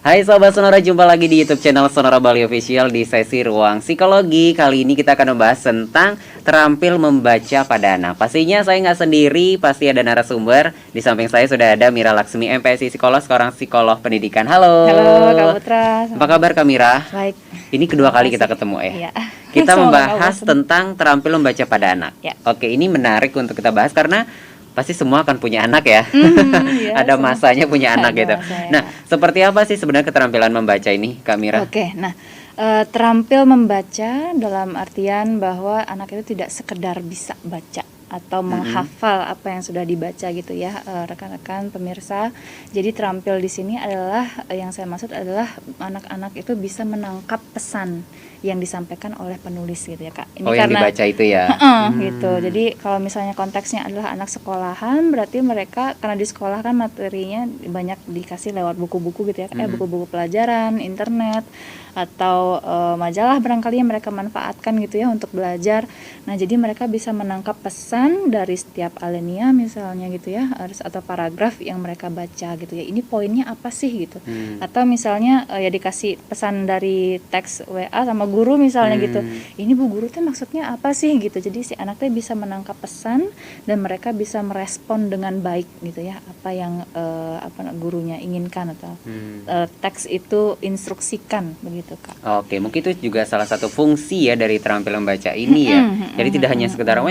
Hai Sobat Sonora, jumpa lagi di YouTube channel Sonora Bali Official di sesi Ruang Psikologi. Kali ini kita akan membahas tentang terampil membaca pada anak. Pastinya saya nggak sendiri, pasti ada narasumber. Di samping saya sudah ada Mira Laksmi, MPSI Psikolog, seorang psikolog pendidikan. Halo. Halo Kak Putra. Apa kabar Kak Mira? Baik. Ini kedua kali kita ketemu ya. Iya. Kita Semoga membahas kamu tentang terampil membaca pada anak. Ya. Oke, ini menarik untuk kita bahas karena pasti semua akan punya anak ya. Iya, Ada masanya punya anak Ada gitu. masanya. Nah, seperti apa sih sebenarnya keterampilan membaca ini, Kak Mira? Oke, nah terampil membaca dalam artian bahwa anak itu tidak sekedar bisa baca atau menghafal apa yang sudah dibaca gitu ya, rekan-rekan pemirsa. Jadi terampil di sini adalah yang saya maksud adalah anak-anak itu bisa menangkap pesan yang disampaikan oleh penulis gitu ya Kak. Ini yang dibaca itu ya. Gitu. Jadi kalau misalnya konteksnya adalah anak sekolahan, berarti mereka karena di sekolah kan materinya banyak dikasih lewat buku-buku gitu ya, kayak buku-buku pelajaran, internet atau majalah barangkali yang mereka manfaatkan gitu ya untuk belajar. Nah, jadi mereka bisa menangkap pesan dari setiap alinea misalnya gitu ya, atau paragraf yang mereka baca gitu ya. Ini poinnya apa sih gitu. Atau misalnya ya dikasih pesan dari teks WA sama guru misalnya gitu. Ini Bu Guru tuh maksudnya apa sih gitu. Jadi si anaknya bisa menangkap pesan dan mereka bisa merespon dengan baik gitu ya, apa yang gurunya inginkan atau teks itu instruksikan begitu Kak. Oke, mungkin itu juga salah satu fungsi ya dari terampil membaca ini ya. Jadi tidak hanya sekedar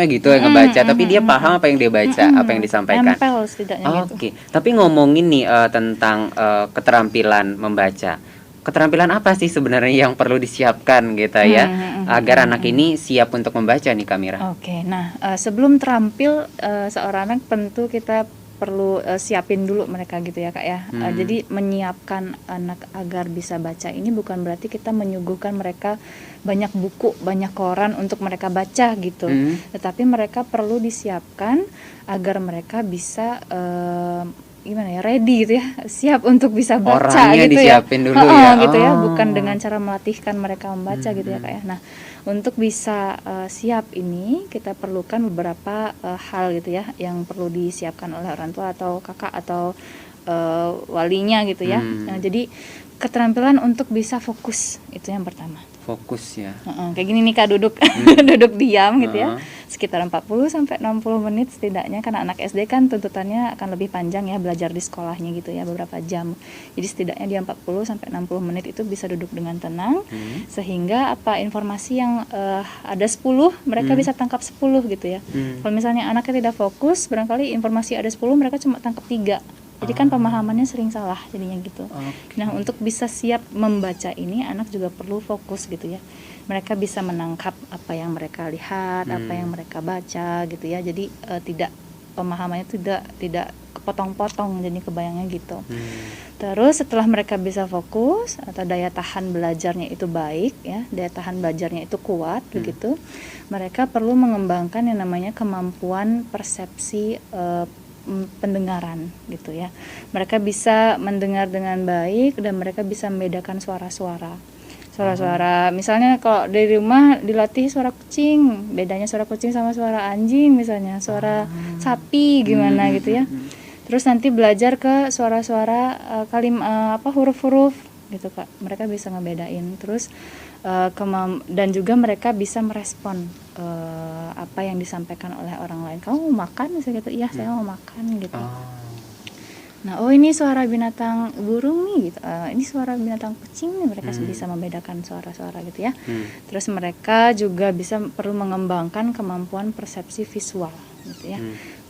gitu yang ngebaca, tapi dia paham apa yang dia baca, apa yang disampaikan. Nempel setidaknya gitu. Oke, tapi ngomongin nih tentang keterampilan membaca. Keterampilan apa sih sebenarnya yang perlu disiapkan gitu ya, agar anak ini siap untuk membaca nih Kak Mira? Oke, nah sebelum terampil seorang anak tentu kita perlu siapin dulu mereka gitu ya Kak ya. Jadi menyiapkan anak agar bisa baca ini bukan berarti kita menyuguhkan mereka banyak buku, banyak koran untuk mereka baca gitu. Tetapi mereka perlu disiapkan agar mereka bisa gimana ya, ready gitu ya, siap untuk bisa baca. Orangnya gitu disiapin ya. dulu ya. Gitu ya, bukan dengan cara melatihkan mereka membaca gitu ya Kak ya. Nah, untuk bisa siap ini kita perlukan beberapa hal gitu ya yang perlu disiapkan oleh orang tua atau kakak atau walinya gitu ya. Nah, jadi keterampilan untuk bisa fokus itu yang pertama. Fokus ya. Kayak gini nih Kak, duduk duduk diam gitu ya. Sekitar 40 sampai 60 menit setidaknya, karena anak SD kan tuntutannya akan lebih panjang ya belajar di sekolahnya gitu ya, beberapa jam. Jadi setidaknya dia 40 sampai 60 menit itu bisa duduk dengan tenang sehingga apa informasi yang ada 10 mereka bisa tangkap 10 gitu ya. Kalau misalnya anaknya tidak fokus, barangkali informasi ada 10 mereka cuma tangkap 3. Jadi kan pemahamannya sering salah jadinya gitu. Nah, untuk bisa siap membaca ini anak juga perlu fokus gitu ya. Mereka bisa menangkap apa yang mereka lihat, apa yang mereka baca gitu ya. Jadi tidak pemahamannya tidak kepotong-potong, jadi kebayangnya gitu. Terus setelah mereka bisa fokus atau daya tahan belajarnya itu baik ya, daya tahan belajarnya itu kuat begitu. Mereka perlu mengembangkan yang namanya kemampuan persepsi pendengaran gitu ya. Mereka bisa mendengar dengan baik dan mereka bisa membedakan suara-suara. Suara-suara misalnya kalau dari rumah dilatih suara kucing, bedanya suara kucing sama suara anjing misalnya, suara sapi gimana gitu ya. Terus nanti belajar ke suara-suara huruf-huruf gitu Kak. Mereka bisa ngebedain. Terus dan juga mereka bisa merespon apa yang disampaikan oleh orang lain. Kamu mau makan misalnya gitu, iya saya mau makan gitu. Nah, ini suara binatang burung nih gitu. Ini suara binatang kucing nih, mereka bisa membedakan suara-suara gitu ya. Terus mereka juga perlu mengembangkan kemampuan persepsi visual gitu ya.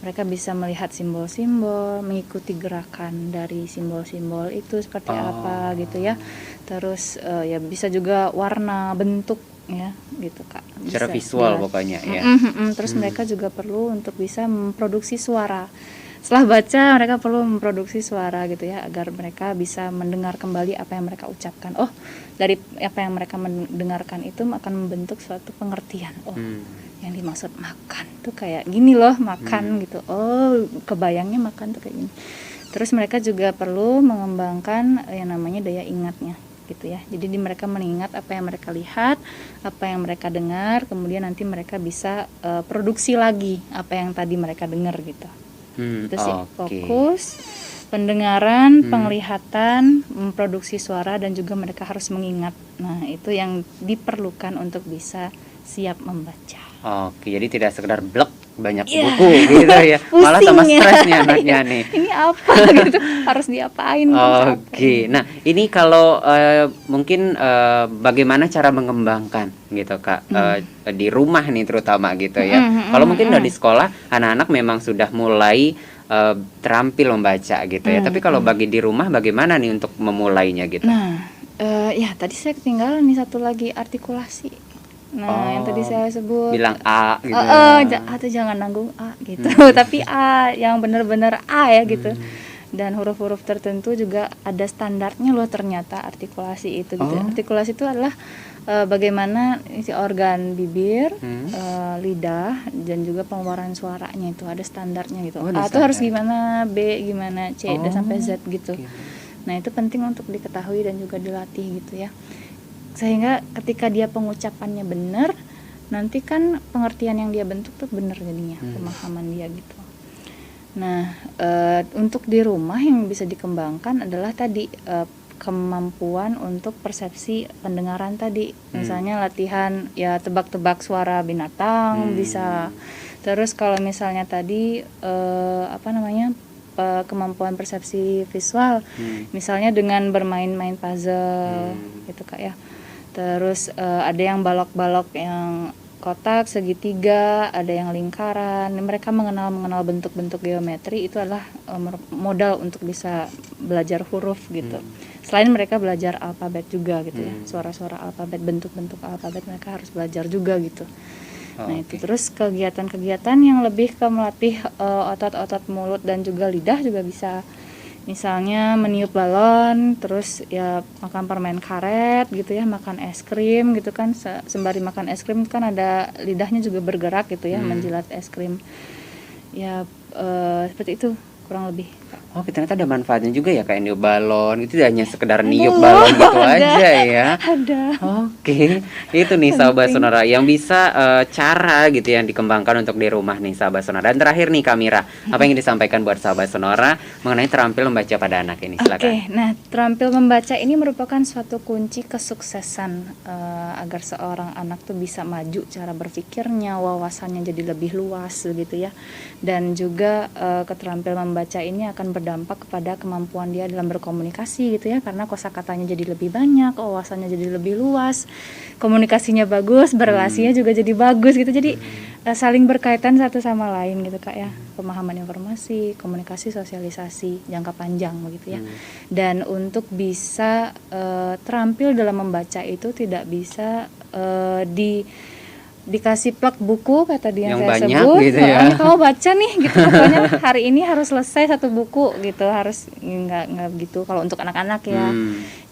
Mereka bisa melihat simbol-simbol, mengikuti gerakan dari simbol-simbol itu seperti apa gitu ya. Terus ya bisa juga warna, bentuk ya gitu Kak. Secara visual pokoknya ya. Terus mereka juga perlu untuk bisa memproduksi suara. Setelah baca mereka perlu memproduksi suara gitu ya, agar mereka bisa mendengar kembali apa yang mereka ucapkan. Oh, dari apa yang mereka mendengarkan itu akan membentuk suatu pengertian. Oh, yang dimaksud makan tuh kayak gini loh, makan gitu. Oh, kebayangnya makan tuh kayak gini. Terus mereka juga perlu mengembangkan yang namanya daya ingatnya gitu ya. Jadi mereka mengingat apa yang mereka lihat, apa yang mereka dengar, kemudian nanti mereka bisa produksi lagi apa yang tadi mereka dengar gitu. Itu sih fokus. pendengaran, penglihatan, memproduksi suara, dan juga mereka harus mengingat. Nah, itu yang diperlukan untuk bisa siap membaca. Oke, jadi tidak sekedar blek banyak Iya. buku gitu ya. Malah Pusing tambah ya. stres nih anaknya nih. Ini apa gitu, harus diapain? Oke, nah ini kalau mungkin bagaimana cara mengembangkan gitu Kak, di rumah nih terutama gitu ya. Kalau mungkin udah di sekolah, anak-anak memang sudah mulai terampil membaca gitu ya. Tapi kalau bagi di rumah bagaimana nih untuk memulainya gitu? Nah, ya tadi saya ketinggalan nih satu lagi, artikulasi. Nah, yang tadi saya sebut Bilang A gitu. atau jangan nanggung A gitu. Tapi A yang benar-benar A ya gitu. Dan huruf-huruf tertentu juga ada standarnya loh ternyata artikulasi itu gitu. Artikulasi itu adalah bagaimana isi organ bibir, lidah, dan juga pengeluaran suaranya itu ada standarnya gitu. A itu harus gimana, B gimana, C dan sampai Z gitu. Nah, itu penting untuk diketahui dan juga dilatih gitu ya. Sehingga ketika dia pengucapannya benar, nanti kan pengertian yang dia bentuk tuh benar jadinya, pemahaman dia gitu. Nah, untuk di rumah yang bisa dikembangkan adalah tadi kemampuan untuk persepsi pendengaran tadi. Misalnya latihan ya tebak-tebak suara binatang bisa. Terus kalau misalnya tadi kemampuan persepsi visual, misalnya dengan bermain-main puzzle gitu Kak ya. Terus ada yang balok-balok yang kotak, segitiga, ada yang lingkaran. Mereka mengenal bentuk-bentuk geometri, itu adalah modal untuk bisa belajar huruf gitu. Selain mereka belajar alfabet juga gitu ya, suara-suara alfabet, bentuk-bentuk alfabet mereka harus belajar juga gitu. Nah itu terus kegiatan-kegiatan yang lebih ke melatih otot-otot mulut dan juga lidah juga bisa. Misalnya meniup balon, terus ya makan permen karet gitu ya, makan es krim gitu kan, sembari makan es krim kan ada lidahnya juga bergerak gitu ya, menjilat es krim. Ya seperti itu kurang lebih. Oh, ternyata ada manfaatnya juga ya kayak niup balon. Itu tidak hanya sekedar niup balon gitu aja ya. Ada. Oke, itu nih sahabat Sonora yang bisa cara gitu yang dikembangkan untuk di rumah nih sahabat Sonora. Dan terakhir nih Kamira, apa yang disampaikan buat sahabat Sonora mengenai terampil membaca pada anak ini? Silakan. Oke, nah terampil membaca ini merupakan suatu kunci kesuksesan agar seorang anak tuh bisa maju cara berpikirnya, wawasannya jadi lebih luas gitu ya. Dan juga keterampilan membaca ini akan berdampak kepada kemampuan dia dalam berkomunikasi gitu ya, karena kosakatanya jadi lebih banyak, wawasannya jadi lebih luas, komunikasinya bagus, berelasinya juga jadi bagus gitu. Jadi saling berkaitan satu sama lain gitu Kak ya. Pemahaman informasi, komunikasi, sosialisasi jangka panjang begitu ya. Dan untuk bisa terampil dalam membaca itu tidak bisa dikasih plak buku kata dia yang saya banyak sebut gitu ya. Kamu baca nih gitu, pokoknya hari ini harus selesai satu buku gitu, harus nggak gitu kalau untuk anak-anak ya.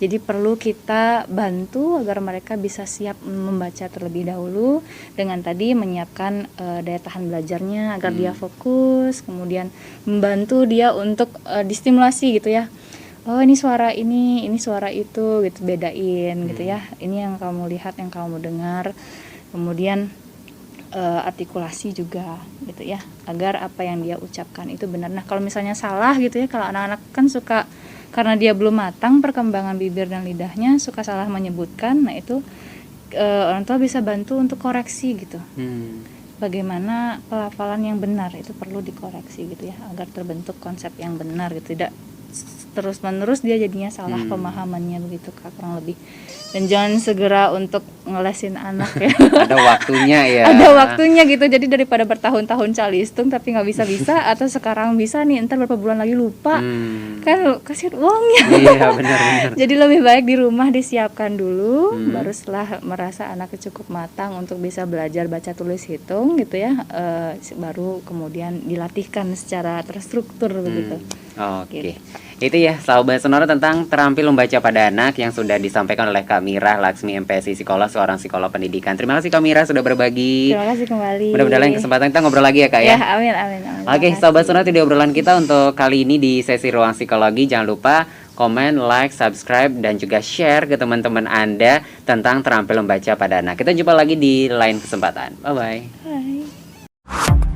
Jadi perlu kita bantu agar mereka bisa siap membaca terlebih dahulu dengan tadi menyiapkan daya tahan belajarnya agar dia fokus, kemudian membantu dia untuk distimulasi gitu ya. Oh ini suara ini suara itu gitu, bedain gitu ya. Ini yang kamu lihat, yang kamu dengar. Kemudian artikulasi juga gitu ya, agar apa yang dia ucapkan itu benar. Nah kalau misalnya salah gitu ya, kalau anak-anak kan suka karena dia belum matang perkembangan bibir dan lidahnya, suka salah menyebutkan. Nah itu orang tua bisa bantu untuk koreksi gitu. Bagaimana pelafalan yang benar itu perlu dikoreksi gitu ya, agar terbentuk konsep yang benar gitu, tidak terus menerus dia jadinya salah pemahamannya begitu Kak, kurang lebih. Dan jangan segera untuk ngelesin anak ya. Ada waktunya ya. Ada waktunya gitu, jadi daripada bertahun-tahun calistung tapi nggak bisa-bisa, atau sekarang bisa nih ntar berapa bulan lagi lupa, kan kasih uangnya. Iya benar-benar. Jadi lebih baik di rumah disiapkan dulu, baru setelah merasa anaknya cukup matang untuk bisa belajar baca tulis hitung gitu ya, baru kemudian dilatihkan secara terstruktur begitu. Oke. Itu ya sahabat Sonora tentang terampil membaca pada anak yang sudah disampaikan oleh Kak Mira Laksmi MPSI Psikolog, seorang psikolog pendidikan. Terima kasih Kak Mira sudah berbagi. Terima kasih kembali. Mudah-mudahan lain kesempatan kita ngobrol lagi ya Kak ya. Ya, amin. Oke, sahabat Sonora, itu dia obrolan kita untuk kali ini di sesi Ruang Psikologi. Jangan lupa komen, like, subscribe, dan juga share ke teman-teman Anda tentang terampil membaca pada anak. Kita jumpa lagi di lain kesempatan. Bye-bye. Bye.